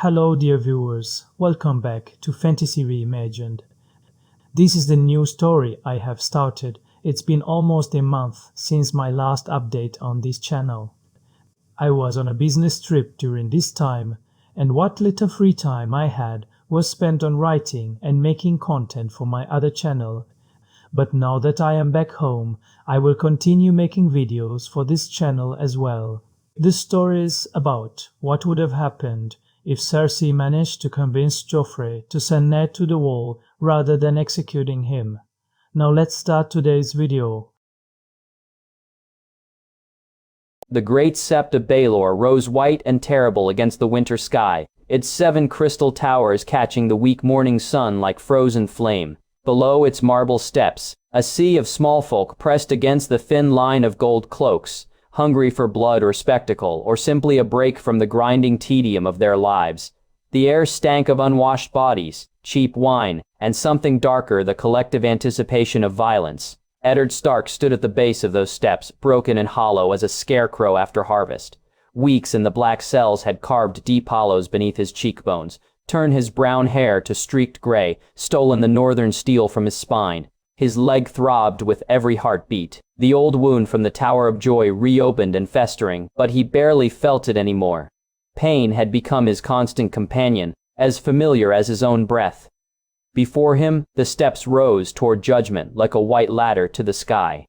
Hello, dear viewers. Welcome back to Fantasy Reimagined. This is the new story I have started. It's been almost a month since my last update on this channel. I was on a business trip during this time, and what little free time I had was spent on writing and making content for my other channel. But now that I am back home, I will continue making videos for this channel as well. This story is about what would have happened if Cersei managed to convince Joffrey to send Ned to the wall rather than executing him. Now let's start today's video. The great sept of Baelor rose white and terrible against the winter sky, its 7 crystal towers catching the weak morning sun like frozen flame. Below its marble steps, a sea of small folk pressed against the thin line of gold cloaks, hungry for blood or spectacle, or simply a break from the grinding tedium of their lives. The air stank of unwashed bodies, cheap wine, and something darker, the collective anticipation of violence. Eddard Stark stood at the base of those steps, broken and hollow as a scarecrow after harvest. Weeks in the black cells had carved deep hollows beneath his cheekbones, turned his brown hair to streaked gray, stolen the northern steel from his spine. His leg throbbed with every heartbeat. The old wound from the Tower of Joy reopened and festering, but he barely felt it anymore. Pain had become his constant companion, as familiar as his own breath. Before him, the steps rose toward judgment like a white ladder to the sky.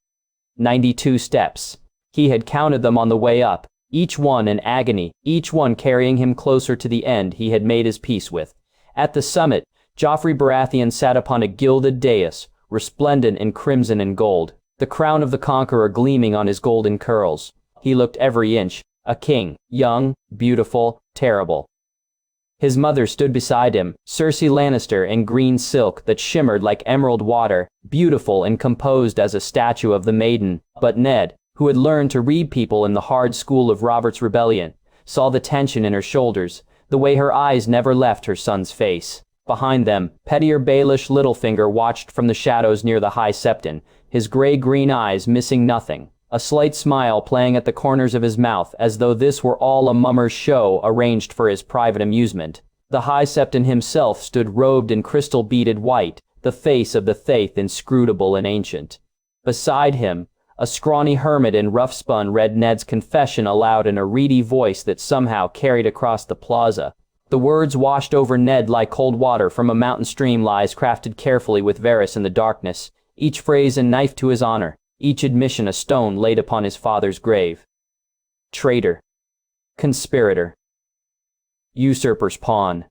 92 steps. He had counted them on the way up, each one in agony, each one carrying him closer to the end he had made his peace with. At the summit, Joffrey Baratheon sat upon a gilded dais, resplendent in crimson and gold, the crown of the conqueror gleaming on his golden curls. He looked every inch a king, young, beautiful, terrible. His mother stood beside him, Cersei Lannister in green silk that shimmered like emerald water, beautiful and composed as a statue of the maiden. But Ned, who had learned to read people in the hard school of Robert's Rebellion, saw the tension in her shoulders, the way her eyes never left her son's face. Behind them, pettier Baelish Littlefinger watched from the shadows near the High Septon, his gray-green eyes missing nothing, a slight smile playing at the corners of his mouth as though this were all a mummer's show arranged for his private amusement. The High Septon himself stood robed in crystal-beaded white, the face of the Thaith inscrutable and ancient. Beside him, a scrawny hermit in rough-spun read Ned's confession aloud in a reedy voice that somehow carried across the plaza. The words washed over Ned like cold water from a mountain stream lies crafted carefully with Varys in the darkness, each phrase a knife to his honor, each admission a stone laid upon his father's grave. Traitor. Conspirator. Usurper's pawn.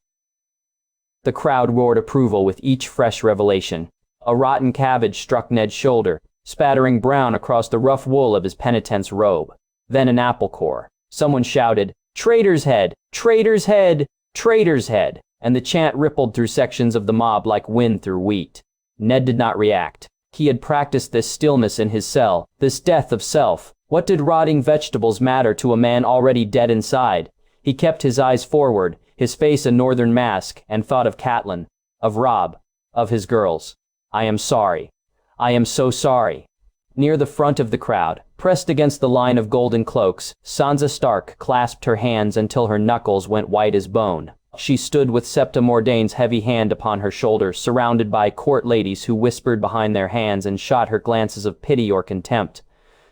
The crowd roared approval with each fresh revelation. A rotten cabbage struck Ned's shoulder, spattering brown across the rough wool of his penitent's robe. Then an apple core. Someone shouted, "Traitor's head! Traitor's head! Traitor's head!" And the chant rippled through sections of the mob like wind through wheat. Ned did not react. He had practiced this stillness in his cell, this death of self. What did rotting vegetables matter to a man already dead inside? He kept his eyes forward, his face a northern mask, and thought of Catelyn, of Robb, of his girls. I am sorry. I am so sorry. Near the front of the crowd, pressed against the line of golden cloaks, Sansa Stark clasped her hands until her knuckles went white as bone. She stood with Septa Mordane's heavy hand upon her shoulder, surrounded by court ladies who whispered behind their hands and shot her glances of pity or contempt.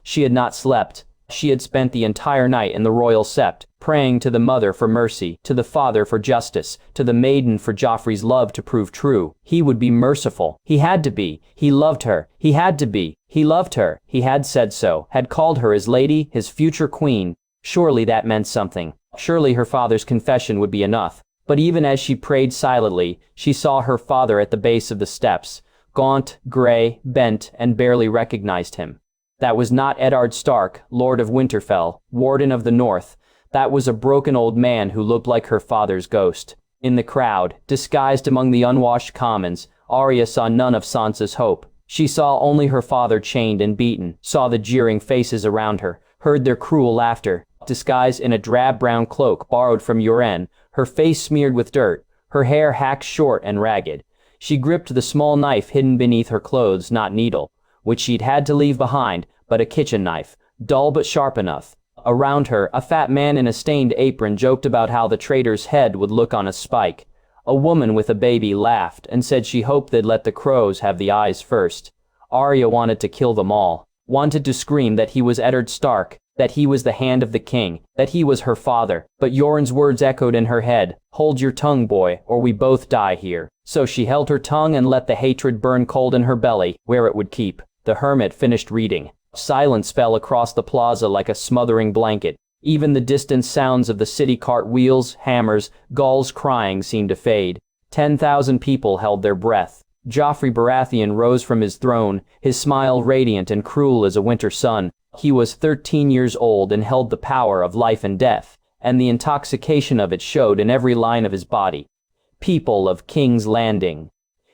She had not slept. She had spent the entire night in the royal sept, praying to the mother for mercy, to the father for justice, to the maiden for Joffrey's love to prove true. He would be merciful. He had to be. He loved her. He had to be. He loved her. He had said so, had called her his lady, his future queen. Surely that meant something. Surely her father's confession would be enough. But even as she prayed silently, she saw her father at the base of the steps, gaunt, gray, bent, and barely recognized him. That was not Eddard Stark, Lord of Winterfell, Warden of the North. That was a broken old man who looked like her father's ghost. In the crowd, disguised among the unwashed commons, Arya saw none of Sansa's hope. She saw only her father chained and beaten, saw the jeering faces around her, heard their cruel laughter. Disguised in a drab brown cloak borrowed from Uren, her face smeared with dirt, her hair hacked short and ragged. She gripped the small knife hidden beneath her clothes, not needle, which she'd had to leave behind, but a kitchen knife, dull but sharp enough. Around her, a fat man in a stained apron joked about how the traitor's head would look on a spike. A woman with a baby laughed and said she hoped they'd let the crows have the eyes first. Arya wanted to kill them all, wanted to scream that he was Eddard Stark, that he was the hand of the king, that he was her father, but Yoren's words echoed in her head, "Hold your tongue, boy, or we both die here." So she held her tongue and let the hatred burn cold in her belly, where it would keep. The hermit finished reading. Silence fell across the plaza like a smothering blanket. Even the distant sounds of the city cart wheels, hammers, gulls crying seemed to fade. 10,000 people held their breath. Joffrey Baratheon rose from his throne, his smile radiant and cruel as a winter sun. He was 13 years old and held the power of life and death, and the intoxication of it showed in every line of his body. "People of King's Landing."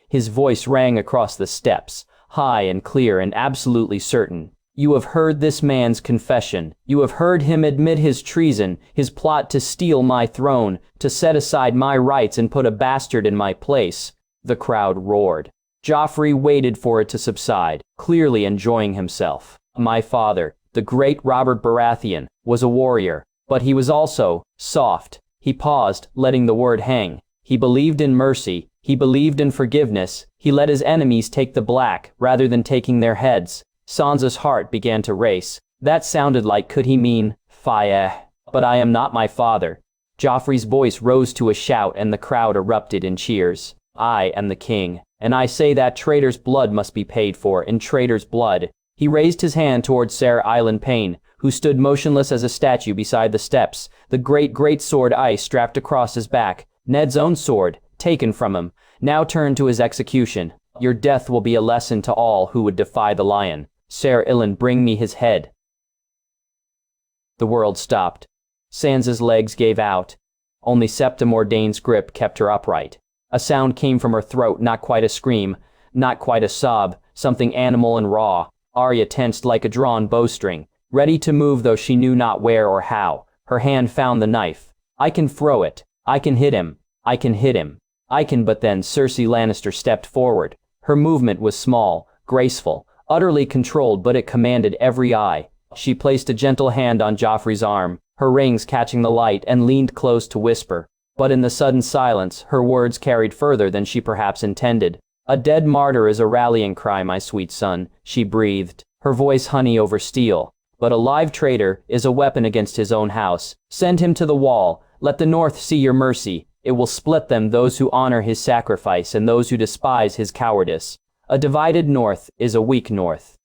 His voice rang across the steps, high and clear and absolutely certain. "You have heard this man's confession. You have heard him admit his treason, his plot to steal my throne, to set aside my rights and put a bastard in my place." The crowd roared. Joffrey waited for it to subside, clearly enjoying himself. "My father, the great Robert Baratheon, was a warrior, but he was also soft." He paused, letting the word hang. He believed in mercy. He believed in forgiveness. He let his enemies take the black, rather than taking their heads. Sansa's heart began to race. That sounded like could he mean fire? But I am not my father. Joffrey's voice rose to a shout and the crowd erupted in cheers. "I am the king, and I say that traitor's blood must be paid for in traitor's blood." He raised his hand towards Ser Island Payne, who stood motionless as a statue beside the steps, the great sword ice strapped across his back. Ned's own sword, taken from him, now turned to his execution. "Your death will be a lesson to all who would defy the lion. Ser Ilyn, bring me his head." The world stopped. Sansa's legs gave out. Only Septa Mordane's grip kept her upright. A sound came from her throat, not quite a scream, not quite a sob, something animal and raw. Arya tensed like a drawn bowstring, ready to move though she knew not where or how. Her hand found the knife. "I can throw it. I can hit him. I can hit him. I can." But then Cersei Lannister stepped forward. Her movement was small, graceful, utterly controlled, but it commanded every eye. She placed a gentle hand on Joffrey's arm, her rings catching the light, and leaned close to whisper. But in the sudden silence, her words carried further than she perhaps intended. "A dead martyr is a rallying cry, my sweet son," she breathed, her voice honey over steel. "But a live traitor is a weapon against his own house. Send him to the wall. Let the North see your mercy. It will split them, those who honor his sacrifice and those who despise his cowardice. A divided North is a weak North."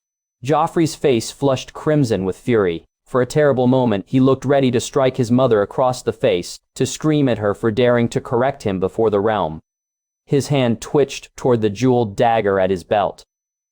Joffrey's face flushed crimson with fury. For a terrible moment, he looked ready to strike his mother across the face, to scream at her for daring to correct him before the realm. His hand twitched toward the jeweled dagger at his belt.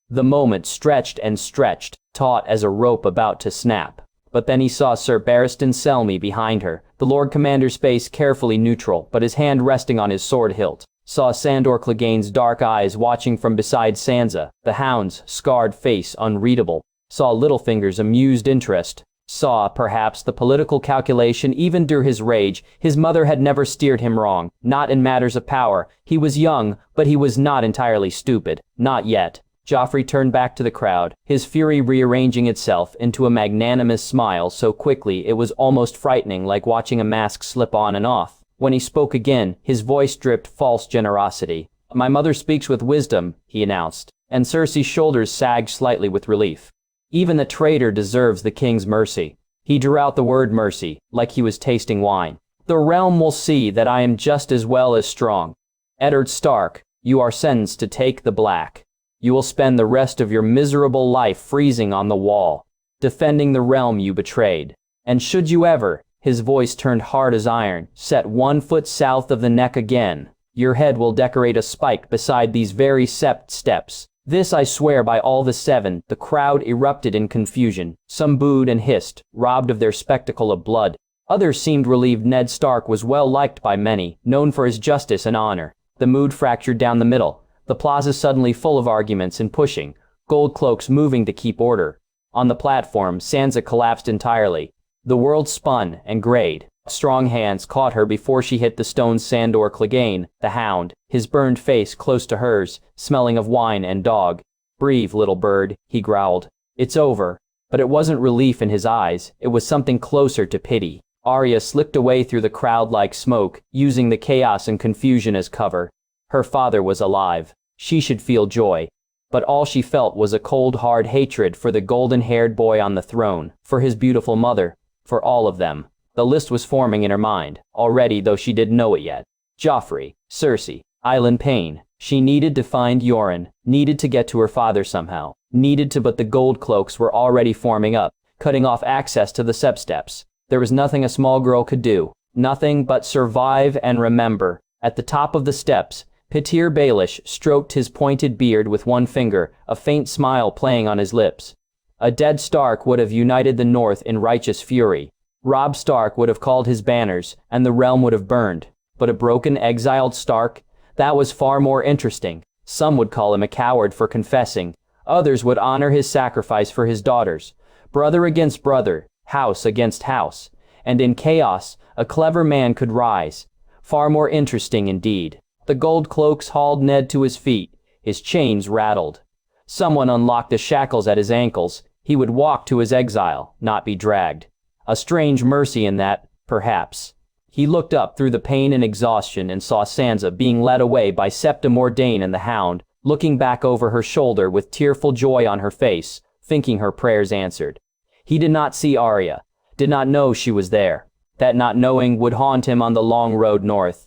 The moment stretched and stretched, taut as a rope about to snap. But then he saw Sir Barristan Selmy behind her, the Lord Commander's face carefully neutral, but his hand resting on his sword hilt. Saw Sandor Clegane's dark eyes watching from beside Sansa, the hound's scarred face unreadable. Saw Littlefinger's amused interest. Saw, perhaps, the political calculation. Even during his rage, his mother had never steered him wrong, not in matters of power. He was young, but he was not entirely stupid. Not yet. Joffrey turned back to the crowd, his fury rearranging itself into a magnanimous smile so quickly it was almost frightening, like watching a mask slip on and off. When he spoke again, his voice dripped false generosity. "My mother speaks with wisdom," he announced, and Cersei's shoulders sagged slightly with relief. "Even the traitor deserves the king's mercy." He drew out the word mercy, like he was tasting wine. "The realm will see that I am just as well as strong. Eddard Stark, you are sentenced to take the black. You will spend the rest of your miserable life freezing on the wall, defending the realm you betrayed. And should you ever," his voice turned hard as iron, "set 1 foot south of the neck again, your head will decorate a spike beside these very steps. This I swear by all the seven." The crowd erupted in confusion. Some booed and hissed, robbed of their spectacle of blood. Others seemed relieved Ned Stark was well liked by many, known for his justice and honor. The mood fractured down the middle. The plaza suddenly full of arguments and pushing, gold cloaks moving to keep order. On the platform, Sansa collapsed entirely. The world spun and grayed. Strong hands caught her before she hit the stone. Sandor Clegane, the hound, his burned face close to hers, smelling of wine and dog. "Breathe, little bird," he growled. "It's over." But it wasn't relief in his eyes, it was something closer to pity. Arya slipped away through the crowd like smoke, using the chaos and confusion as cover. Her father was alive. She should feel joy. But all she felt was a cold, hard hatred for the golden-haired boy on the throne, for his beautiful mother, for all of them. The list was forming in her mind, already, though she didn't know it yet. Joffrey, Cersei, Island Pain. She needed to find Yoren, needed to get to her father somehow, needed to, but the gold cloaks were already forming up, cutting off access to the steps. There was nothing a small girl could do, nothing but survive and remember. At the top of the steps, Petyr Baelish stroked his pointed beard with one finger, a faint smile playing on his lips. A dead Stark would have united the North in righteous fury. Robb Stark would have called his banners, and the realm would have burned. But a broken, exiled Stark? That was far more interesting. Some would call him a coward for confessing. Others would honor his sacrifice for his daughters. Brother against brother, house against house. And in chaos, a clever man could rise. Far more interesting indeed. The gold cloaks hauled Ned to his feet. His chains rattled. Someone unlocked the shackles at his ankles. He would walk to his exile, not be dragged. A strange mercy in that, perhaps. He looked up through the pain and exhaustion and saw Sansa being led away by Septa Mordane and the Hound, looking back over her shoulder with tearful joy on her face, thinking her prayers answered. He did not see Arya, did not know she was there. That not knowing would haunt him on the long road north.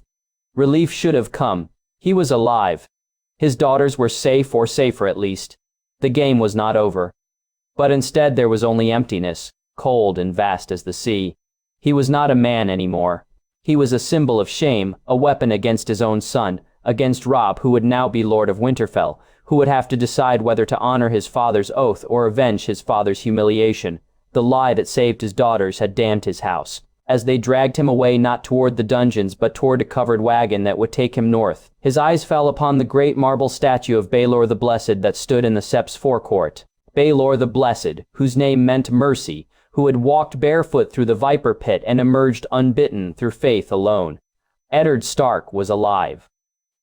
Relief should have come. He was alive. His daughters were safe, or safer at least. The game was not over. But instead there was only emptiness, cold and vast as the sea. He was not a man anymore. He was a symbol of shame, a weapon against his own son, against Robb, who would now be Lord of Winterfell, who would have to decide whether to honor his father's oath or avenge his father's humiliation. The lie that saved his daughters had damned his house. As they dragged him away, not toward the dungeons but toward a covered wagon that would take him north, his eyes fell upon the great marble statue of Baelor the Blessed that stood in the Seps forecourt. Baelor the Blessed, whose name meant mercy, who had walked barefoot through the viper pit and emerged unbitten through faith alone. Eddard Stark was alive.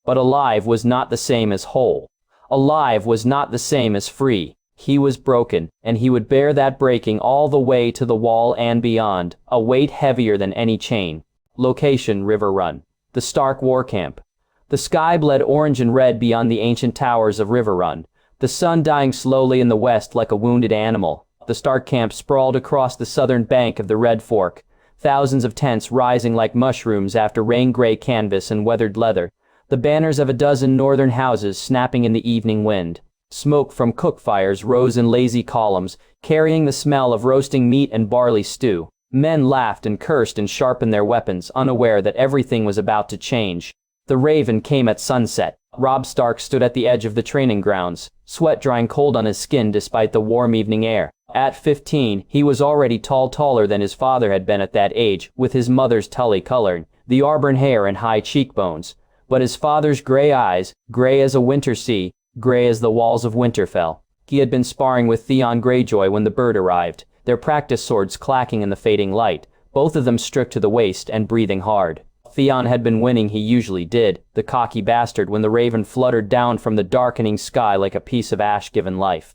But alive was not the same as whole. Alive was not the same as free. He was broken, and he would bear that breaking all the way to the wall and beyond, a weight heavier than any chain. Location: Riverrun. The Stark war camp. The sky bled orange and red beyond the ancient towers of Riverrun, the sun dying slowly in the west like a wounded animal. The Stark camp sprawled across the southern bank of the Red Fork, thousands of tents rising like mushrooms after rain-gray canvas and weathered leather, the banners of a dozen northern houses snapping in the evening wind. Smoke from cook fires rose in lazy columns, carrying the smell of roasting meat and barley stew. Men laughed and cursed and sharpened their weapons, unaware that everything was about to change. The Raven came at sunset. Robb Stark stood at the edge of the training grounds, sweat drying cold on his skin despite the warm evening air. At 15, he was already taller than his father had been at that age, with his mother's Tully color, the auburn hair and high cheekbones. But his father's gray eyes, gray as a winter sea, gray as the walls of Winterfell. He had been sparring with Theon Greyjoy when the bird arrived, their practice swords clacking in the fading light, both of them stripped to the waist and breathing hard. Theon had been winning, he usually did, the cocky bastard, when the raven fluttered down from the darkening sky like a piece of ash given life.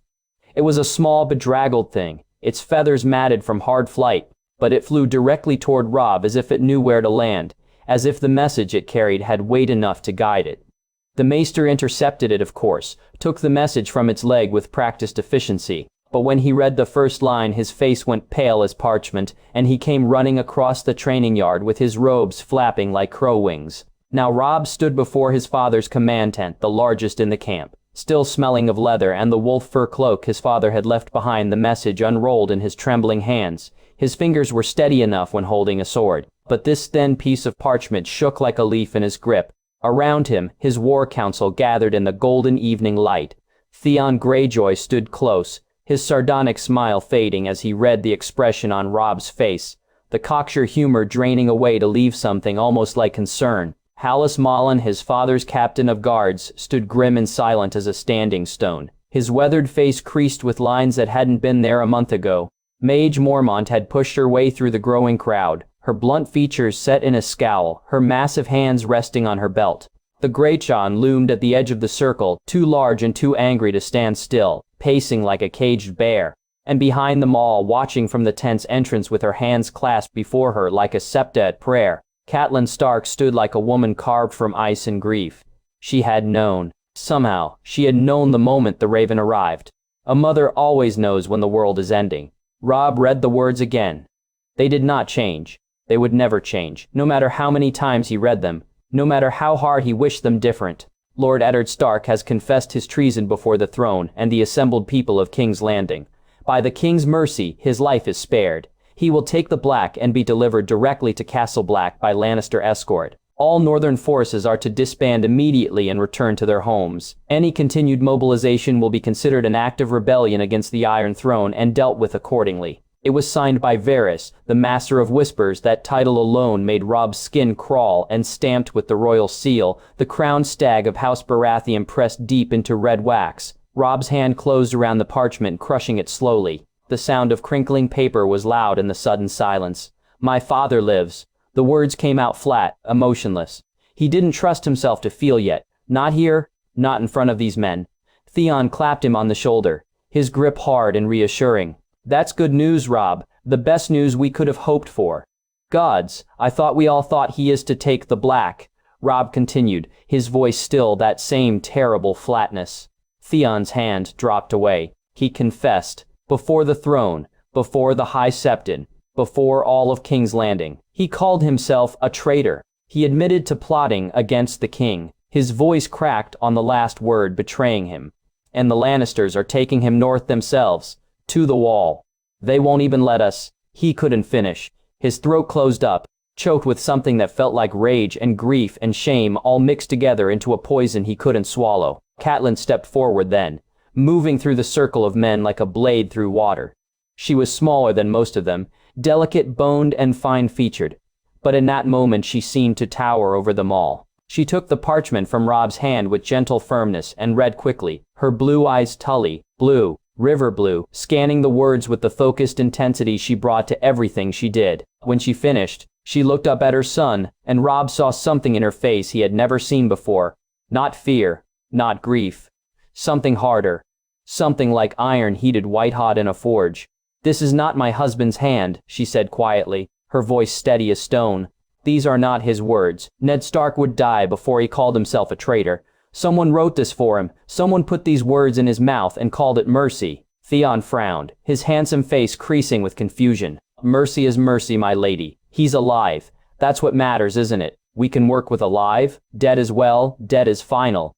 It was a small, bedraggled thing, its feathers matted from hard flight, but it flew directly toward Robb as if it knew where to land, as if the message it carried had weight enough to guide it. The maester intercepted it, of course, took the message from its leg with practiced efficiency, but when he read the first line his face went pale as parchment, and he came running across the training yard with his robes flapping like crow wings. Now Robb stood before his father's command tent, the largest in the camp, still smelling of leather and the wolf fur cloak his father had left behind, the message unrolled in his trembling hands. His fingers were steady enough when holding a sword, but this thin piece of parchment shook like a leaf in his grip. Around him, his war council gathered in the golden evening light. Theon Greyjoy stood close, his sardonic smile fading as he read the expression on Robb's face, the cocksure humor draining away to leave something almost like concern. Hallis Malin, his father's captain of guards, stood grim and silent as a standing stone, his weathered face creased with lines that hadn't been there a month ago. Mage Mormont had pushed her way through the growing crowd, her blunt features set in a scowl, her massive hands resting on her belt. The Greychan loomed at the edge of the circle, too large and too angry to stand still, pacing like a caged bear. And behind them all, watching from the tent's entrance with her hands clasped before her like a septa at prayer, Catelyn Stark stood like a woman carved from ice and grief. She had known. Somehow, she had known the moment the raven arrived. A mother always knows when the world is ending. Robb read the words again. They did not change. They would never change, no matter how many times he read them, no matter how hard he wished them different. Lord Eddard Stark has confessed his treason before the throne and the assembled people of King's Landing. By the king's mercy, his life is spared. He will take the Black and be delivered directly to Castle Black by Lannister escort. All northern forces are to disband immediately and return to their homes. Any continued mobilization will be considered an act of rebellion against the Iron Throne and dealt with accordingly. It was signed by Varys, the Master of Whispers. That title alone made Robb's skin crawl, and stamped with the royal seal, the crowned stag of House Baratheon pressed deep into red wax. Robb's hand closed around the parchment, crushing it slowly. The sound of crinkling paper was loud in the sudden silence. "My father lives." The words came out flat, emotionless. He didn't trust himself to feel yet. Not here, not in front of these men. Theon clapped him on the shoulder, his grip hard and reassuring. "That's good news, Robb. The best news we could have hoped for." "Gods, I thought we all thought he is to take the Black," Robb continued, his voice still that same terrible flatness. Theon's hand dropped away. He confessed. Before the throne, before the High Septon, before all of King's Landing. He called himself a traitor. He admitted to plotting against the king. His voice cracked on the last word, betraying him. "And the Lannisters are taking him north themselves, to the Wall. They won't even let us." He couldn't finish. His throat closed up, choked with something that felt like rage and grief and shame all mixed together into a poison he couldn't swallow. Catelyn stepped forward then, moving through the circle of men like a blade through water. She was smaller than most of them, delicate-boned and fine-featured, but in that moment she seemed to tower over them all. She took the parchment from Robb's hand with gentle firmness and read quickly, her blue eyes Tully, blue, river blue, scanning the words with the focused intensity she brought to everything she did. When she finished, she looked up at her son, and Robb saw something in her face he had never seen before. Not fear, not grief. Something harder. Something like iron heated white-hot in a forge. "This is not my husband's hand," she said quietly, her voice steady as stone. "These are not his words. Ned Stark would die before he called himself a traitor. Someone wrote this for him. Someone put these words in his mouth and called it mercy." Theon frowned, his handsome face creasing with confusion. "Mercy is mercy, my lady. He's alive. That's what matters, isn't it? We can work with alive. Dead as well. Dead is final."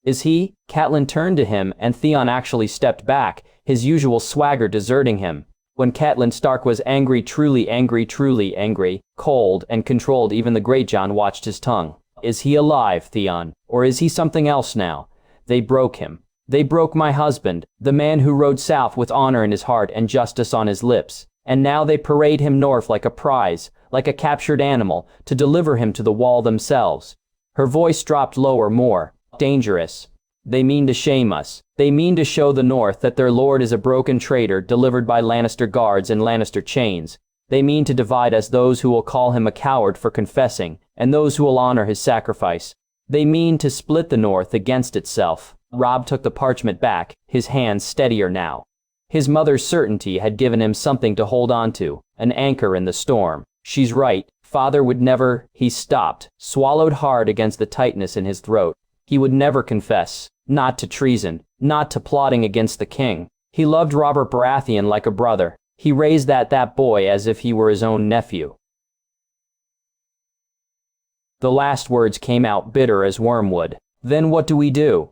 "Is he?" Catelyn turned to him, and Theon actually stepped back, his usual swagger deserting him. When Catelyn Stark was angry, truly angry, cold and controlled, even the Greatjon watched his tongue. "Is he alive, Theon? Or is he something else now? They broke him. They broke my husband, the man who rode south with honor in his heart and justice on his lips. And now they parade him north like a prize, like a captured animal, to deliver him to the Wall themselves." Her voice dropped lower, more dangerous. "They mean to shame us. They mean to show the North that their lord is a broken traitor delivered by Lannister guards and Lannister chains. They mean to divide us, those who will call him a coward for confessing, and those who will honor his sacrifice. They mean to split the North against itself." Robb took the parchment back, his hands steadier now. His mother's certainty had given him something to hold on to, an anchor in the storm. "She's right. Father would never—" He stopped, swallowed hard against the tightness in his throat. He would never confess. Not to treason, not to plotting against the king. He loved Robert Baratheon like a brother. He raised that boy as if he were his own nephew. The last words came out bitter as wormwood. "Then what do we do?"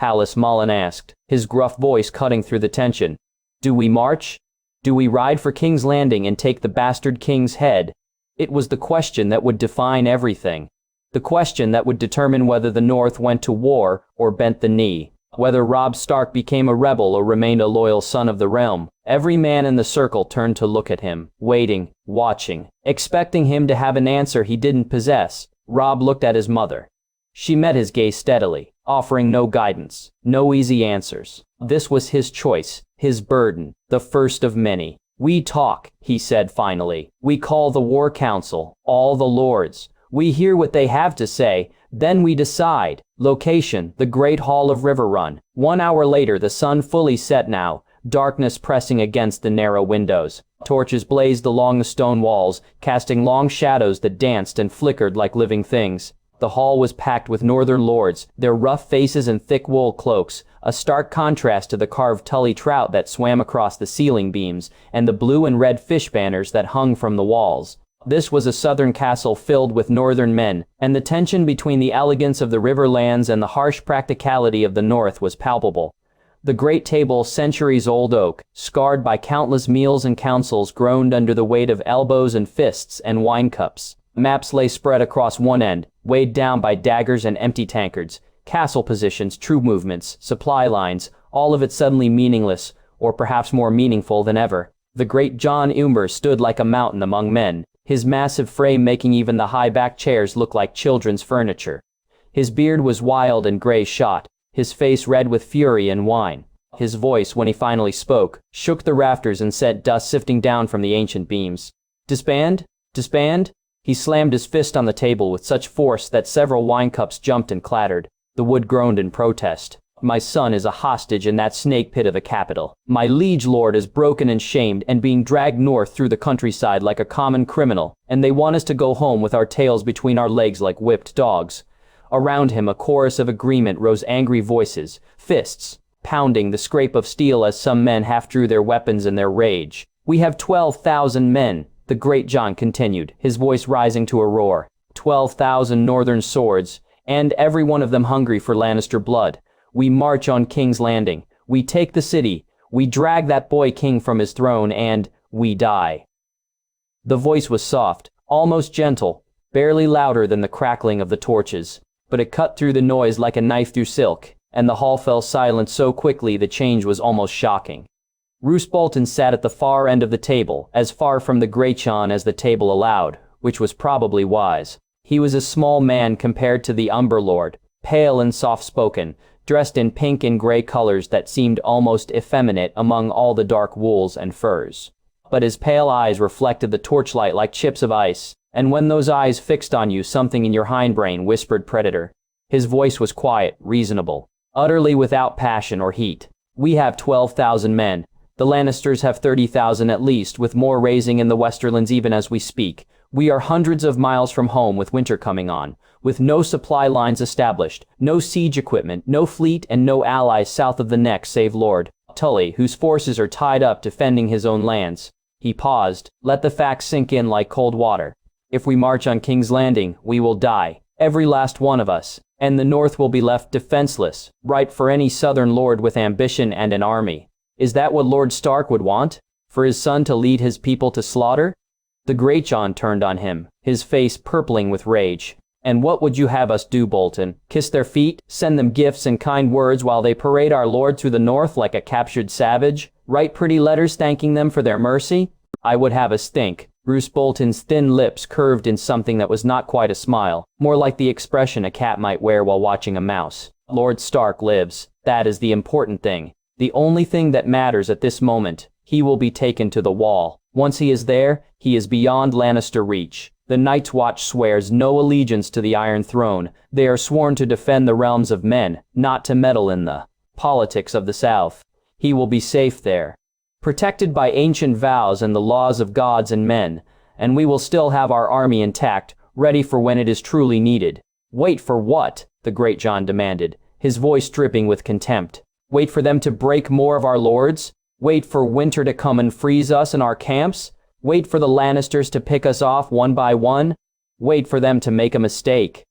Hallis Mullen asked, his gruff voice cutting through the tension. "Do we march? Do we ride for King's Landing and take the bastard king's head?" It was the question that would define everything. The question that would determine whether the North went to war or bent the knee, whether Robb Stark became a rebel or remained a loyal son of the realm. Every man in the circle turned to look at him, waiting, watching, expecting him to have an answer he didn't possess. Robb looked at his mother. She met his gaze steadily, offering no guidance, no easy answers. This was his choice, his burden, the first of many. "We talk," he said finally. "We call the War Council, all the lords. We hear what they have to say, then we decide." Location: the Great Hall of Riverrun. 1 hour later, the sun fully set now, darkness pressing against the narrow windows. Torches blazed along the stone walls, casting long shadows that danced and flickered like living things. The hall was packed with northern lords, their rough faces and thick wool cloaks, a stark contrast to the carved Tully trout that swam across the ceiling beams, and the blue and red fish banners that hung from the walls. This was a southern castle filled with northern men, and the tension between the elegance of the riverlands and the harsh practicality of the north was palpable. The great table, centuries-old oak, scarred by countless meals and councils, groaned under the weight of elbows and fists and wine cups. Maps lay spread across one end, weighed down by daggers and empty tankards. Castle positions, troop movements, supply lines, all of it suddenly meaningless, or perhaps more meaningful than ever. The great John Umber stood like a mountain among men, his massive frame making even the high-backed chairs look like children's furniture. His beard was wild and gray-shot, his face red with fury and wine. His voice, when he finally spoke, shook the rafters and sent dust sifting down from the ancient beams. "Disband? Disband?" He slammed his fist on the table with such force that several wine cups jumped and clattered. The wood groaned in protest. "My son is a hostage in that snake pit of a capital. My liege lord is broken and shamed and being dragged north through the countryside like a common criminal, and they want us to go home with our tails between our legs like whipped dogs." Around him, a chorus of agreement rose, angry voices, fists pounding, the scrape of steel as some men half drew their weapons in their rage. "We have 12,000 men," the great John continued, his voice rising to a roar. 12,000 northern swords, and every one of them hungry for Lannister blood. We march on King's Landing. We take the city. We drag that boy king from his throne, and we die. The voice was soft, almost gentle, barely louder than the crackling of the torches, but it cut through the noise like a knife through silk, and the hall fell silent so quickly the change was almost shocking. Roose Bolton sat at the far end of the table, as far from the Great John as the table allowed, which was probably wise. He was a small man compared to the Umber Lord, pale and soft-spoken, dressed in pink and gray colors that seemed almost effeminate among all the dark wools and furs. But his pale eyes reflected the torchlight like chips of ice, and when those eyes fixed on you, something in your hindbrain whispered predator. His voice was quiet, reasonable, utterly without passion or heat. "We have 12,000 men. The Lannisters have 30,000 at least, with more raising in the Westerlands even as we speak. We are hundreds of miles from home with winter coming on, with no supply lines established, no siege equipment, no fleet, and no allies south of the neck save Lord Tully, whose forces are tied up defending his own lands." He paused, let the facts sink in like cold water. "If we march on King's Landing, we will die, every last one of us, and the North will be left defenseless, ripe for any southern lord with ambition and an army. Is that what Lord Stark would want? For his son to lead his people to slaughter?" The Great John turned on him, his face purpling with rage. "And what would you have us do, Bolton? Kiss their feet? Send them gifts and kind words while they parade our lord through the north like a captured savage? Write pretty letters thanking them for their mercy? I would have us think." Roose Bolton's thin lips curved in something that was not quite a smile, more like the expression a cat might wear while watching a mouse. "Lord Stark lives. That is the important thing. The only thing that matters at this moment. He will be taken to the wall. Once he is there, he is beyond Lannister reach. The Night's Watch swears no allegiance to the Iron Throne. They are sworn to defend the realms of men, not to meddle in the politics of the South. He will be safe there, protected by ancient vows and the laws of gods and men, and we will still have our army intact, ready for when it is truly needed." "Wait for what?" the Great John demanded, his voice dripping with contempt. "Wait for them to break more of our lords? Wait for winter to come and freeze us in our camps? Wait for the Lannisters to pick us off one by one? Wait for them to make a mistake?"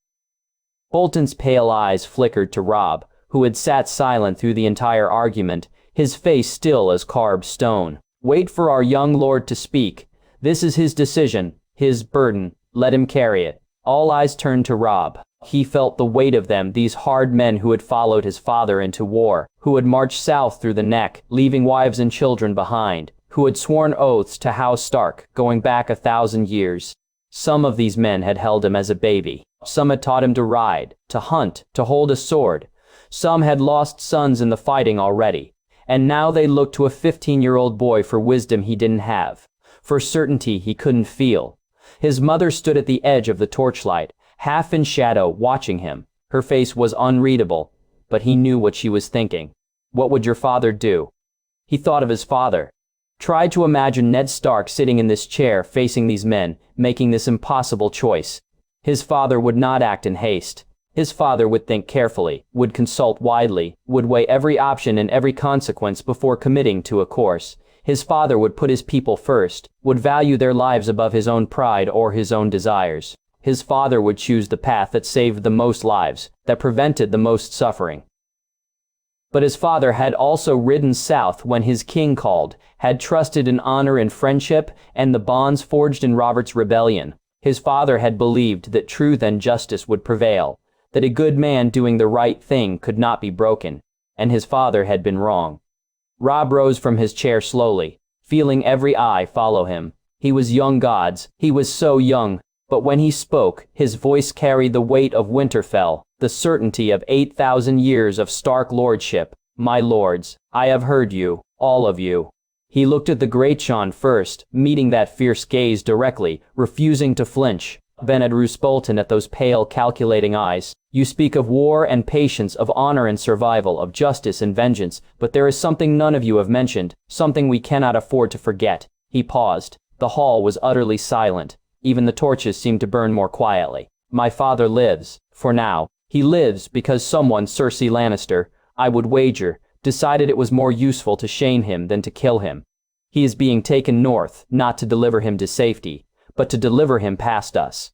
Bolton's pale eyes flickered to Robb, who had sat silent through the entire argument, his face still as carved stone. "Wait for our young lord to speak. This is his decision, his burden. Let him carry it." All eyes turned to Robb. He felt the weight of them, these hard men who had followed his father into war, who had marched south through the neck, leaving wives and children behind, who had sworn oaths to House Stark, going back 1,000 years. Some of these men had held him as a baby. Some had taught him to ride, to hunt, to hold a sword. Some had lost sons in the fighting already. And now they looked to a 15-year-old boy for wisdom he didn't have, for certainty he couldn't feel. His mother stood at the edge of the torchlight, half in shadow, watching him. Her face was unreadable, but he knew what she was thinking. "What would your father do?" He thought of his father. Tried to imagine Ned Stark sitting in this chair facing these men, making this impossible choice. His father would not act in haste. His father would think carefully, would consult widely, would weigh every option and every consequence before committing to a course. His father would put his people first, would value their lives above his own pride or his own desires. His father would choose the path that saved the most lives, that prevented the most suffering. But his father had also ridden south when his king called, had trusted in honor and friendship and the bonds forged in Robert's rebellion. His father had believed that truth and justice would prevail, that a good man doing the right thing could not be broken, and his father had been wrong. Robb rose from his chair slowly, feeling every eye follow him. He was young gods, he was so young, but when he spoke, his voice carried the weight of Winterfell, the certainty of 8,000 years of Stark lordship. My lords, I have heard you, all of you. He looked at the Great Sean first, meeting that fierce gaze directly, refusing to flinch. Then at Roose Bolton at those pale, calculating eyes. You speak of war and patience, of honor and survival, of justice and vengeance, but there is something none of you have mentioned, something we cannot afford to forget. He paused. The hall was utterly silent. Even the torches seemed to burn more quietly. My father lives, for now. He lives because someone, Cersei Lannister, I would wager, decided it was more useful to shame him than to kill him. He is being taken north, not to deliver him to safety, but to deliver him past us,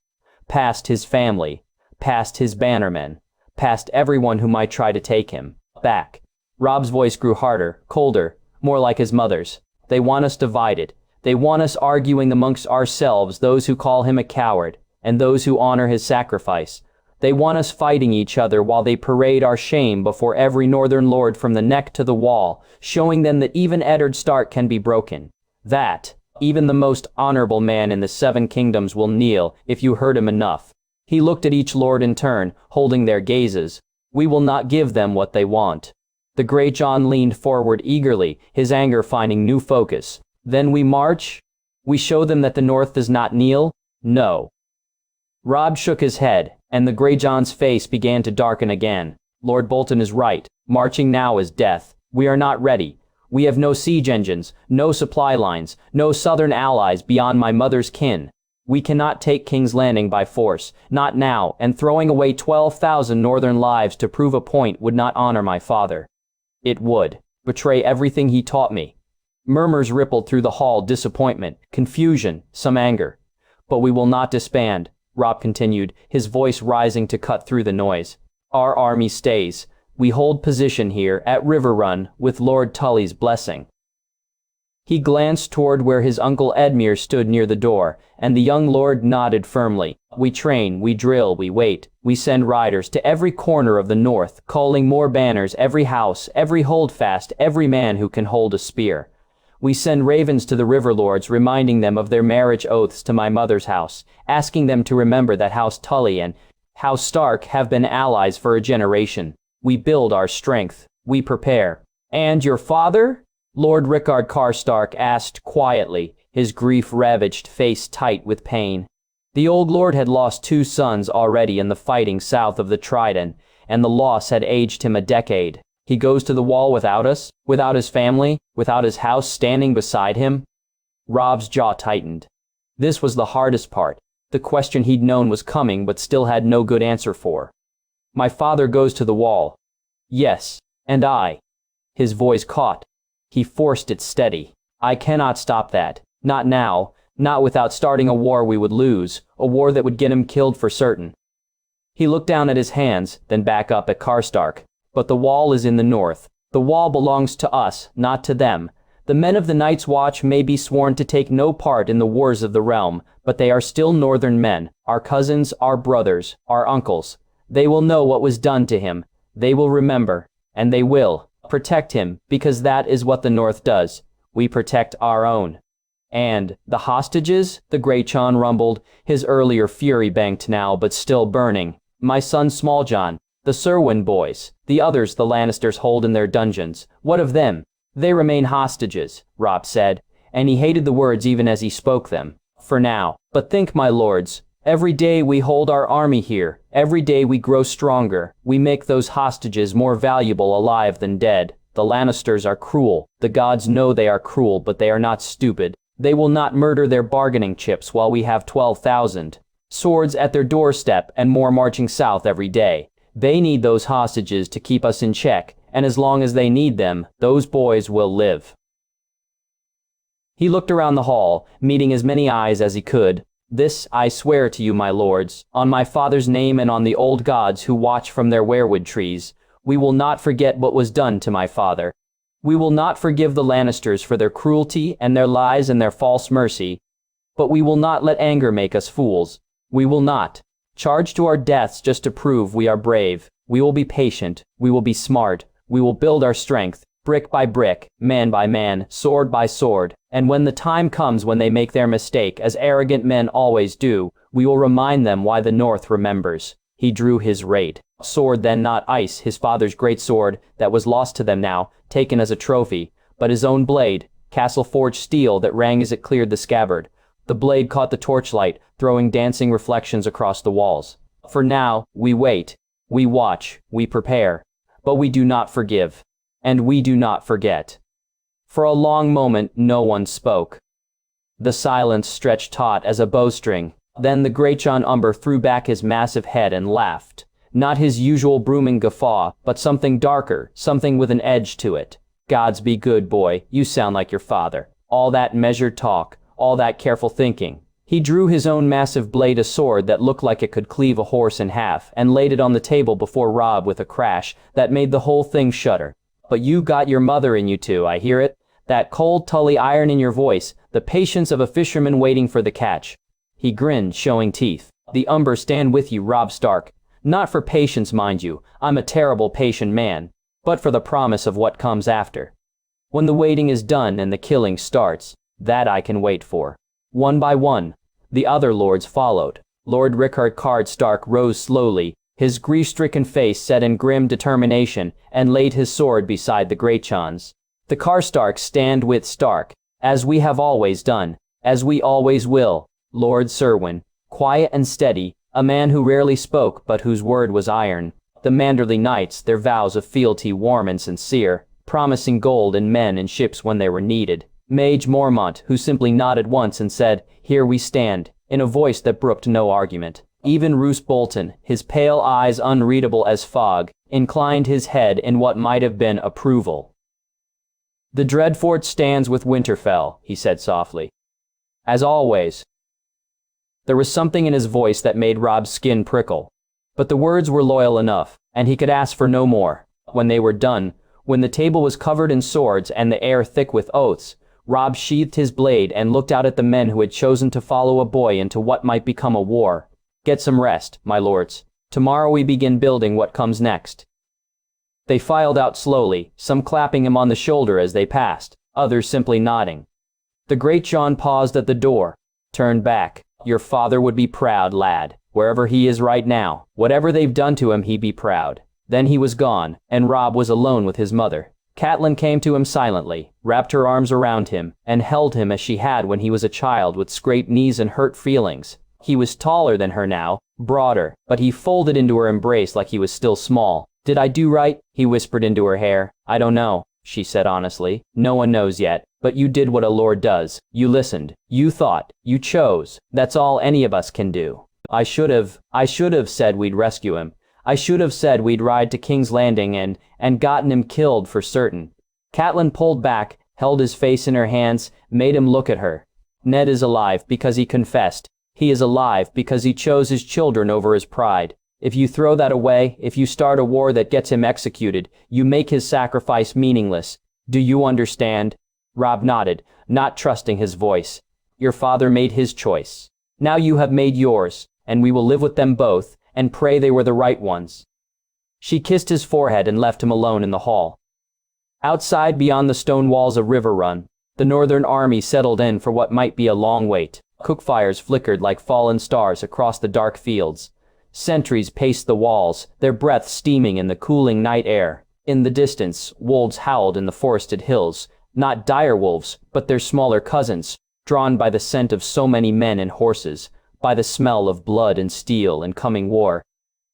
past his family, past his bannermen, past everyone who might try to take him back. Robb's voice grew harder, colder, more like his mother's. They want us divided. They want us arguing amongst ourselves, those who call him a coward, and those who honor his sacrifice. They want us fighting each other while they parade our shame before every northern lord from the neck to the wall, showing them that even Eddard Stark can be broken. That even the most honorable man in the Seven Kingdoms will kneel if you hurt him enough. He looked at each lord in turn, holding their gazes. We will not give them what they want. The Great John leaned forward eagerly, his anger finding new focus. Then we march? We show them that the North does not kneel? No. Robb shook his head, and the Grey John's face began to darken again. Lord Bolton is right. Marching now is death. We are not ready. We have no siege engines, no supply lines, no southern allies beyond my mother's kin. We cannot take King's Landing by force, not now, and throwing away 12,000 northern lives to prove a point would not honor my father. It would betray everything he taught me. Murmurs rippled through the hall, disappointment, confusion, some anger. But we will not disband, Robb continued, his voice rising to cut through the noise. Our army stays. We hold position here at Riverrun with Lord Tully's blessing. He glanced toward where his uncle Edmure stood near the door, and the young lord nodded firmly. We train, we drill, we wait. We send riders to every corner of the north, calling more banners, every house, every holdfast, every man who can hold a spear. We send ravens to the river lords, reminding them of their marriage oaths to my mother's house, asking them to remember that House Tully and House Stark have been allies for a generation. We build our strength. We prepare. And your father? Lord Rickard Karstark asked quietly, his grief-ravaged face tight with pain. The old lord had lost 2 sons already in the fighting south of the Trident, and the loss had aged him a decade. He goes to the wall without us, without his family, without his house standing beside him? Robb's jaw tightened. This was the hardest part. The question he'd known was coming but still had no good answer for. My father goes to the wall. Yes, and I. His voice caught. He forced it steady. I cannot stop that. Not now. Not without starting a war we would lose. A war that would get him killed for certain. He looked down at his hands, then back up at Karstark. But the wall is in the north. The wall belongs to us, not to them. The men of the Night's Watch may be sworn to take no part in the wars of the realm, but they are still northern men, our cousins, our brothers, our uncles. They will know what was done to him. They will remember, and they will protect him, because that is what the North does. We protect our own. And the hostages? The Great John rumbled, his earlier fury banked now but still burning. My son Smalljon, the Serwyn boys, the others the Lannisters hold in their dungeons. What of them? They remain hostages, Robb said, and he hated the words even as he spoke them. For now. But think, my lords, every day we hold our army here, every day we grow stronger, we make those hostages more valuable alive than dead. The Lannisters are cruel. The gods know they are cruel, but they are not stupid. They will not murder their bargaining chips while we have 12,000 swords at their doorstep and more marching south every day. They need those hostages to keep us in check, and as long as they need them, those boys will live." He looked around the hall, meeting as many eyes as he could. "This I swear to you, my lords, on my father's name and on the old gods who watch from their weirwood trees. We will not forget what was done to my father. We will not forgive the Lannisters for their cruelty and their lies and their false mercy. But we will not let anger make us fools. We will not charge to our deaths just to prove we are brave. We will be patient. We will be smart. We will build our strength, brick by brick, man by man, sword by sword. And when the time comes when they make their mistake, as arrogant men always do, we will remind them why the North remembers. He drew his raid sword, then not ice, his father's great sword that was lost to them now, taken as a trophy, but his own blade, castle-forged steel that rang as it cleared the scabbard. The blade caught the torchlight, throwing dancing reflections across the walls. For now, we wait, we watch, we prepare, but we do not forgive, and we do not forget." For a long moment, no one spoke. The silence stretched taut as a bowstring. Then the great John Umber threw back his massive head and laughed. Not his usual brooming guffaw, but something darker, something with an edge to it. "Gods be good, boy, you sound like your father. All that measured talk, all that careful thinking." He drew his own massive blade, a sword that looked like it could cleave a horse in half, and laid it on the table before Robb with a crash that made the whole thing shudder. "But you got your mother in you too, I hear it. That cold, tully iron in your voice, the patience of a fisherman waiting for the catch." He grinned, showing teeth. "The Umber stand with you, Robb Stark. Not for patience, mind you, I'm a terrible patient man, but for the promise of what comes after. When the waiting is done and the killing starts, that I can wait for." One by one, the other lords followed. Lord Rickard Card Stark rose slowly, his grief-stricken face set in grim determination, and laid his sword beside the Greatchon's. "The Karstarks stand with Stark, as we have always done, as we always will." Lord Serwyn, quiet and steady, a man who rarely spoke but whose word was iron. The Manderly Knights, their vows of fealty warm and sincere, promising gold and men and ships when they were needed. Mage Mormont, who simply nodded once and said, "Here we stand," in a voice that brooked no argument. Even Roose Bolton, his pale eyes unreadable as fog, inclined his head in what might have been approval. "The Dreadfort stands with Winterfell," he said softly. "As always." There was something in his voice that made Robb's skin prickle. But the words were loyal enough, and he could ask for no more. When they were done, when the table was covered in swords and the air thick with oaths, Robb sheathed his blade and looked out at the men who had chosen to follow a boy into what might become a war. "Get some rest, my lords. Tomorrow we begin building what comes next." They filed out slowly, some clapping him on the shoulder as they passed, others simply nodding. The great John paused at the door, turned back. "Your father would be proud, lad. Wherever he is right now, whatever they've done to him, he'd be proud." Then he was gone, and Robb was alone with his mother. Catelyn came to him silently, wrapped her arms around him, and held him as she had when he was a child with scraped knees and hurt feelings. He was taller than her now, broader, but he folded into her embrace like he was still small. "Did I do right?" he whispered into her hair. "I don't know," she said honestly. "No one knows yet. But you did what a lord does. You listened. You thought. You chose. That's all any of us can do. I should have said we'd rescue him. I should have said we'd ride to King's Landing and gotten him killed for certain." Catelyn pulled back, held his face in her hands, made him look at her. "Ned is alive because he confessed. He is alive because he chose his children over his pride. If you throw that away, if you start a war that gets him executed, you make his sacrifice meaningless. Do you understand?" Robb nodded, not trusting his voice. "Your father made his choice. Now you have made yours, and we will live with them both, and pray they were the right ones." She kissed his forehead and left him alone in the hall. Outside, beyond the stone walls of Riverrun, the northern army settled in for what might be a long wait. Cookfires flickered like fallen stars across the dark fields. Sentries paced the walls, their breath steaming in the cooling night air. In the distance, wolves howled in the forested hills. Not dire wolves, but their smaller cousins, drawn by the scent of so many men and horses, by the smell of blood and steel and coming war.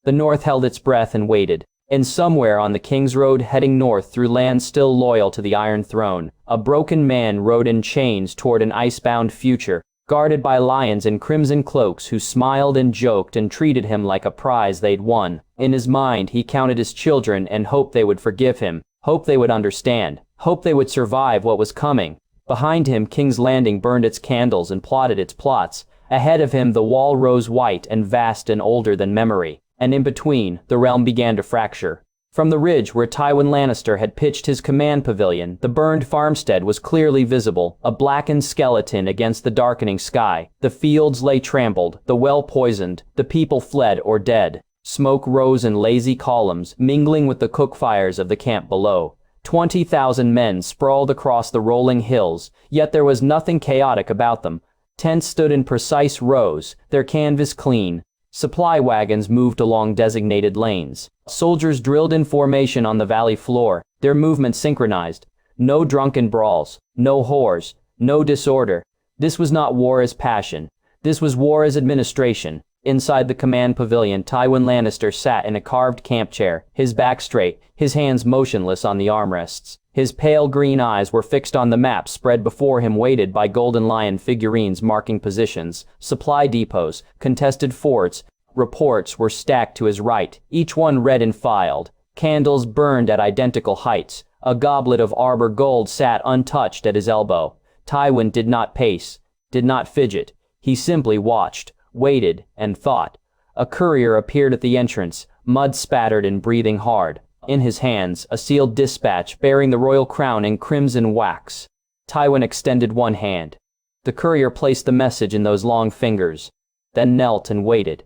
The north held its breath and waited, And somewhere on the King's Road heading north through lands still loyal to the Iron Throne, a broken man rode in chains toward an icebound future, guarded by lions in crimson cloaks who smiled and joked and treated him like a prize they'd won. In his mind, he counted his children and hoped they would forgive him, hoped they would understand, hoped they would survive what was coming. Behind him, King's Landing burned its candles and plotted its plots. Ahead of him, the wall rose white and vast and older than memory. And in between, the realm began to fracture. From the ridge where Tywin Lannister had pitched his command pavilion, the burned farmstead was clearly visible, a blackened skeleton against the darkening sky. The fields lay trampled, the well poisoned, the people fled or dead. Smoke rose in lazy columns, mingling with the cook fires of the camp below. 20,000 men sprawled across the rolling hills, yet there was nothing chaotic about them. Tents stood in precise rows, their canvas clean. Supply wagons moved along designated lanes. Soldiers drilled in formation on the valley floor, their movement synchronized. No drunken brawls, no whores, no disorder. This was not war as passion. This was war as administration. Inside the command pavilion, Tywin Lannister sat in a carved camp chair, his back straight, his hands motionless on the armrests. His pale green eyes were fixed on the map spread before him, weighted by golden lion figurines marking positions, supply depots, contested forts. Reports were stacked to his right, each one read and filed. Candles burned at identical heights. A goblet of arbor gold sat untouched at his elbow. Tywin did not pace, did not fidget. He simply watched, waited, and thought. A courier appeared at the entrance, mud-spattered and breathing hard. In his hands, a sealed dispatch bearing the royal crown in crimson wax. Tywin extended one hand. The courier placed the message in those long fingers, then knelt and waited.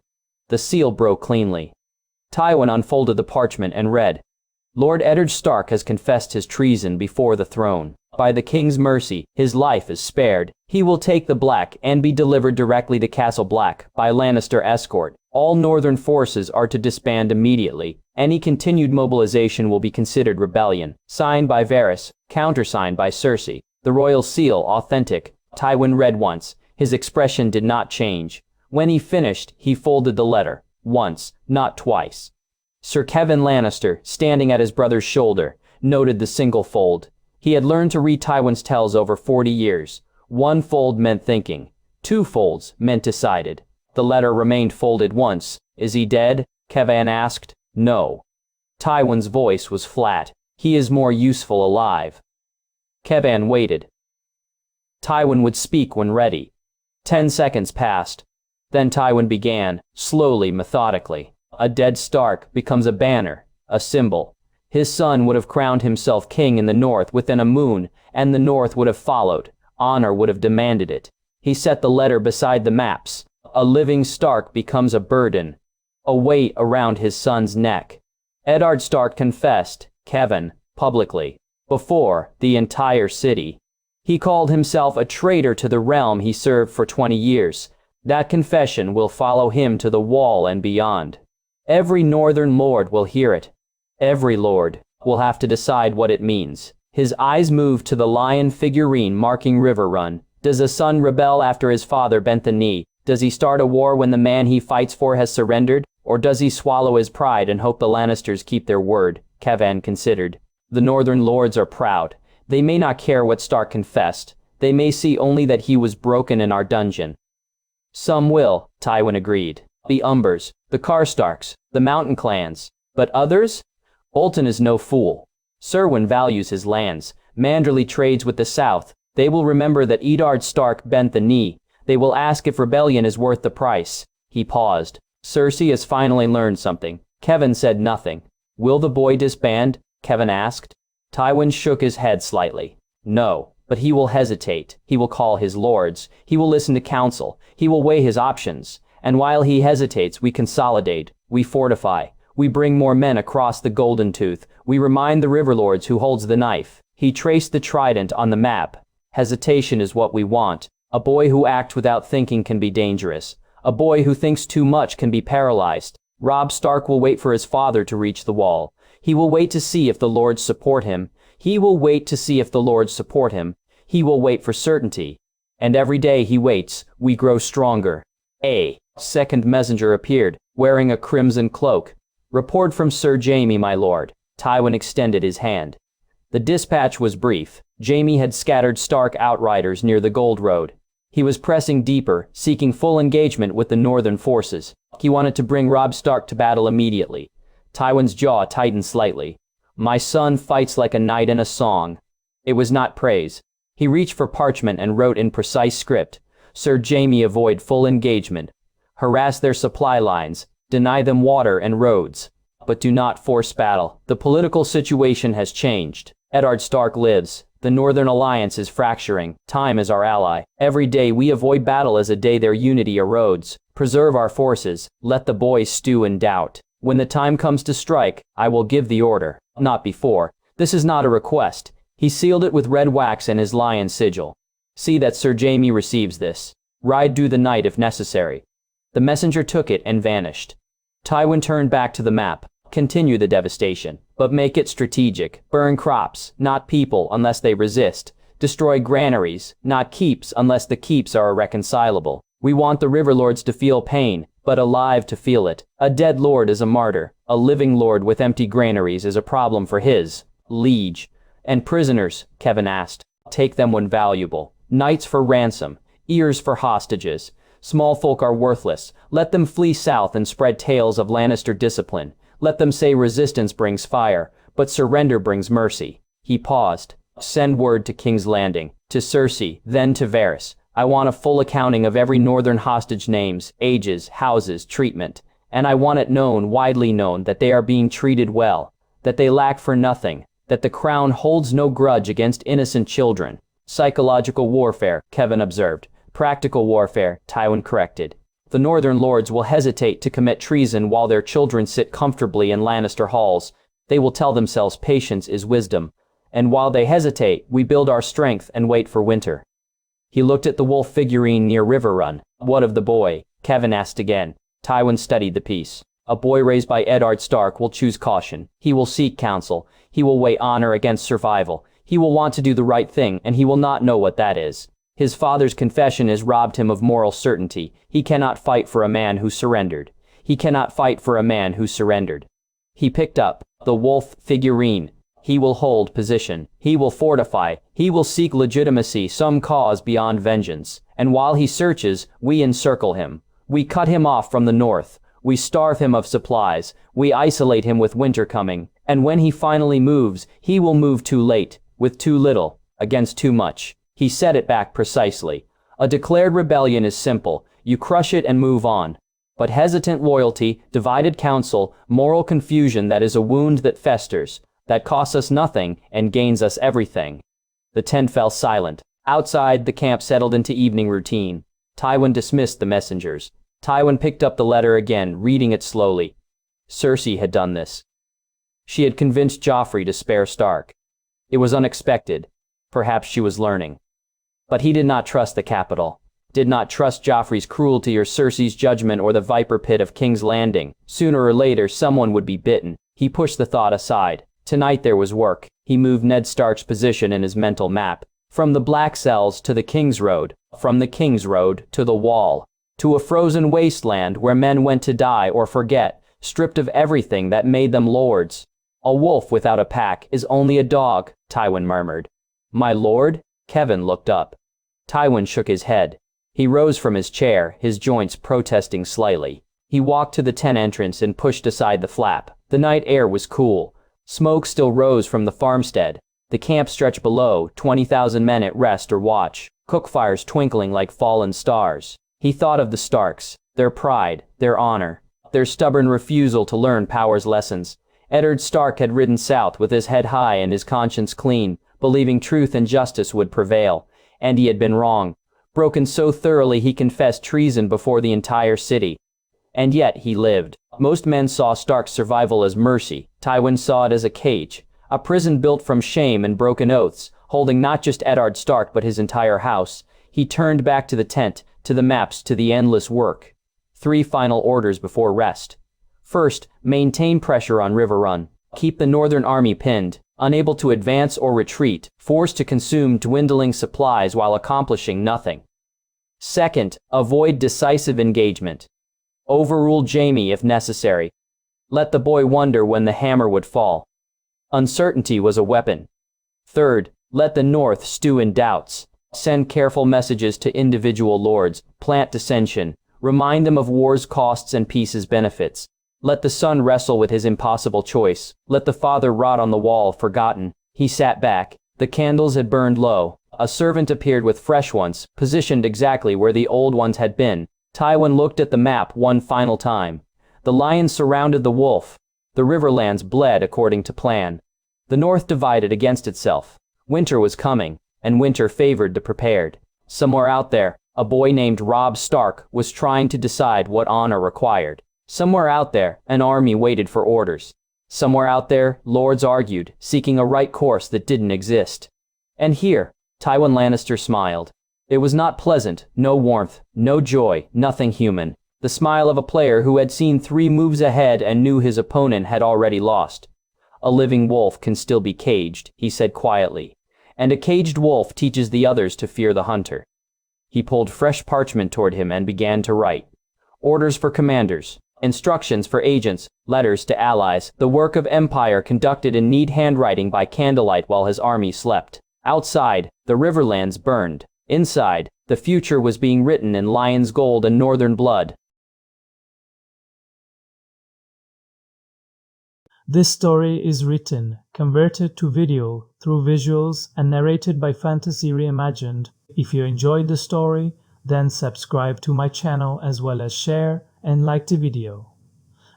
The seal broke cleanly. Tywin unfolded the parchment and read, "Lord Eddard Stark has confessed his treason before the throne. By the king's mercy, his life is spared. He will take the Black and be delivered directly to Castle Black by Lannister escort. All northern forces are to disband immediately. Any continued mobilization will be considered rebellion. Signed by Varys, countersigned by Cersei. The royal seal authentic." Tywin read once. His expression did not change. When he finished, he folded the letter. Once, not twice. Sir Kevan Lannister, standing at his brother's shoulder, noted the single fold. He had learned to read Tywin's tells over 40 years. One fold meant thinking. Two folds meant decided. The letter remained folded once. "Is he dead?" Kevan asked. "No." Tywin's voice was flat. "He is more useful alive." Kevan waited. Tywin would speak when ready. 10 seconds passed. Then Tywin began, slowly, methodically. A dead Stark becomes a banner, a symbol. His son would have crowned himself king in the north within a moon, and the north would have followed. Honor would have demanded it. He set the letter beside the maps. A living Stark becomes a burden, a weight around his son's neck. Eddard Stark confessed, Kevan, publicly, before the entire city. He called himself a traitor to the realm he served for 20 years. That confession will follow him to the wall and beyond. Every northern lord will hear it. Every lord will have to decide what it means. His eyes moved to the lion figurine marking Riverrun. Does a son rebel after his father bent the knee? Does he start a war when the man he fights for has surrendered? Or does he swallow his pride and hope the Lannisters keep their word? Kevan considered. The northern lords are proud. They may not care what Stark confessed. They may see only that he was broken in our dungeon. Some will, Tywin agreed. The Umbers, the Karstarks, the mountain clans. But others? Bolton is no fool. Serwyn values his lands. Manderley trades with the south. They will remember that Eddard Stark bent the knee. They will ask if rebellion is worth the price. He paused. Cersei has finally learned something. Kevan said nothing. Will the boy disband? Kevan asked. Tywin shook his head slightly. No, but he will hesitate. He will call his lords. He will listen to counsel. He will weigh his options. And while he hesitates, we consolidate. We fortify. We bring more men across the Golden Tooth. We remind the Riverlords who holds the knife. He traced the trident on the map. Hesitation is what we want. A boy who acts without thinking can be dangerous. A boy who thinks too much can be paralyzed. Robb Stark will wait for his father to reach the wall. He will wait to see if the Lords support him. He will wait to see if the Lords support him. He will wait for certainty. And every day he waits, we grow stronger. A second messenger appeared, wearing a crimson cloak. Report from Sir Jaime, my lord. Tywin extended his hand. The dispatch was brief. Jaime had scattered Stark outriders near the Gold Road. He was pressing deeper, seeking full engagement with the northern forces. He wanted to bring Robb Stark to battle immediately. Tywin's jaw tightened slightly. My son fights like a knight in a song. It was not praise. He reached for parchment and wrote in precise script. Sir Jaime, avoid full engagement. Harass their supply lines. Deny them water and roads. But do not force battle. The political situation has changed. Eddard Stark lives. The Northern Alliance is fracturing. Time is our ally. Every day we avoid battle as a day their unity erodes. Preserve our forces. Let the boys stew in doubt. When the time comes to strike, I will give the order. Not before. This is not a request. He sealed it with red wax and his lion sigil. See that Sir Jaime receives this. Ride through the night if necessary. The messenger took it and vanished. Tywin turned back to the map. Continue the devastation, but make it strategic. Burn crops, not people unless they resist. Destroy granaries, not keeps unless the keeps are irreconcilable. We want the riverlords to feel pain, but alive to feel it. A dead lord is a martyr. A living lord with empty granaries is a problem for his liege. And prisoners, Kevin asked. Take them when valuable. Knights for ransom. Ears for hostages. Small folk are worthless. Let them flee south and spread tales of Lannister discipline. Let them say resistance brings fire, but surrender brings mercy. He paused. Send word to King's Landing, to Cersei, then to Varys. I want a full accounting of every northern hostage names, ages, houses, treatment. And I want it known, widely known, that they are being treated well, that they lack for nothing, that the crown holds no grudge against innocent children. Psychological warfare, Kevin observed. Practical warfare, Tywin corrected. The northern lords will hesitate to commit treason while their children sit comfortably in Lannister halls. They will tell themselves patience is wisdom. And while they hesitate, we build our strength and wait for winter. He looked at the wolf figurine near Riverrun. What of the boy? Kevin asked again. Tywin studied the piece. A boy raised by Eddard Stark will choose caution. He will seek counsel. He will weigh honor against survival. He will want to do the right thing, and he will not know what that is. His father's confession has robbed him of moral certainty. He cannot fight for a man who surrendered. He cannot fight for a man who surrendered. He picked up the wolf figurine. He will hold position. He will fortify. He will seek legitimacy, some cause beyond vengeance. And while he searches, we encircle him. We cut him off from the north. We starve him of supplies. We isolate him with winter coming. And when he finally moves, he will move too late, with too little, against too much. He set it back precisely. A declared rebellion is simple. You crush it and move on. But hesitant loyalty, divided counsel, moral confusion, that is a wound that festers, that costs us nothing and gains us everything. The tent fell silent. Outside, the camp settled into evening routine. Tywin dismissed the messengers. Tywin picked up the letter again, reading it slowly. Cersei had done this. She had convinced Joffrey to spare Stark. It was unexpected. Perhaps she was learning. But he did not trust the capital. Did not trust Joffrey's cruelty or Cersei's judgment or the viper pit of King's Landing. Sooner or later, someone would be bitten. He pushed the thought aside. Tonight there was work. He moved Ned Stark's position in his mental map. From the Black Cells to the King's Road. From the King's Road to the Wall. To a frozen wasteland where men went to die or forget, stripped of everything that made them lords. A wolf without a pack is only a dog, Tywin murmured. My lord? Kevin looked up. Tywin shook his head. He rose from his chair, his joints protesting slightly. He walked to the tent entrance and pushed aside the flap. The night air was cool. Smoke still rose from the farmstead. The camp stretched below, 20,000 men at rest or watch, cookfires twinkling like fallen stars. He thought of the Starks, their pride, their honor, their stubborn refusal to learn power's lessons. Eddard Stark had ridden south with his head high and his conscience clean, believing truth and justice would prevail. And he had been wrong. Broken so thoroughly he confessed treason before the entire city. And yet he lived. Most men saw Stark's survival as mercy. Tywin saw it as a cage. A prison built from shame and broken oaths, holding not just Eddard Stark but his entire house. He turned back to the tent, to the maps, to the endless work. 3 final orders before rest. First, maintain pressure on Riverrun. Keep the Northern Army pinned, unable to advance or retreat, forced to consume dwindling supplies while accomplishing nothing. Second, avoid decisive engagement. Overrule Jaime if necessary. Let the boy wonder when the hammer would fall. Uncertainty was a weapon. Third, let the North stew in doubts. Send careful messages to individual lords, plant dissension, remind them of war's costs and peace's benefits. Let the son wrestle with his impossible choice. Let the father rot on the wall, forgotten. He sat back. The candles had burned low. A servant appeared with fresh ones, positioned exactly where the old ones had been. Tywin looked at the map one final time. The lions surrounded the wolf. The Riverlands bled according to plan. The North divided against itself. Winter was coming, and winter favored the prepared. Somewhere out there, a boy named Robb Stark was trying to decide what honor required. Somewhere out there, an army waited for orders. Somewhere out there, lords argued, seeking a right course that didn't exist. And here, Tywin Lannister smiled. It was not pleasant, no warmth, no joy, nothing human. The smile of a player who had seen 3 moves ahead and knew his opponent had already lost. A living wolf can still be caged, he said quietly. And a caged wolf teaches the others to fear the hunter. He pulled fresh parchment toward him and began to write. Orders for commanders, instructions for agents, letters to allies, the work of empire conducted in neat handwriting by candlelight while his army slept. Outside, the Riverlands burned. Inside, the future was being written in lion's gold and northern blood. This story is written, converted to video through visuals, and narrated by Fantasy Reimagined. If you enjoyed the story, then subscribe to my channel as well as share and like the video.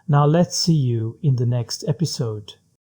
Now let's see you in the next episode.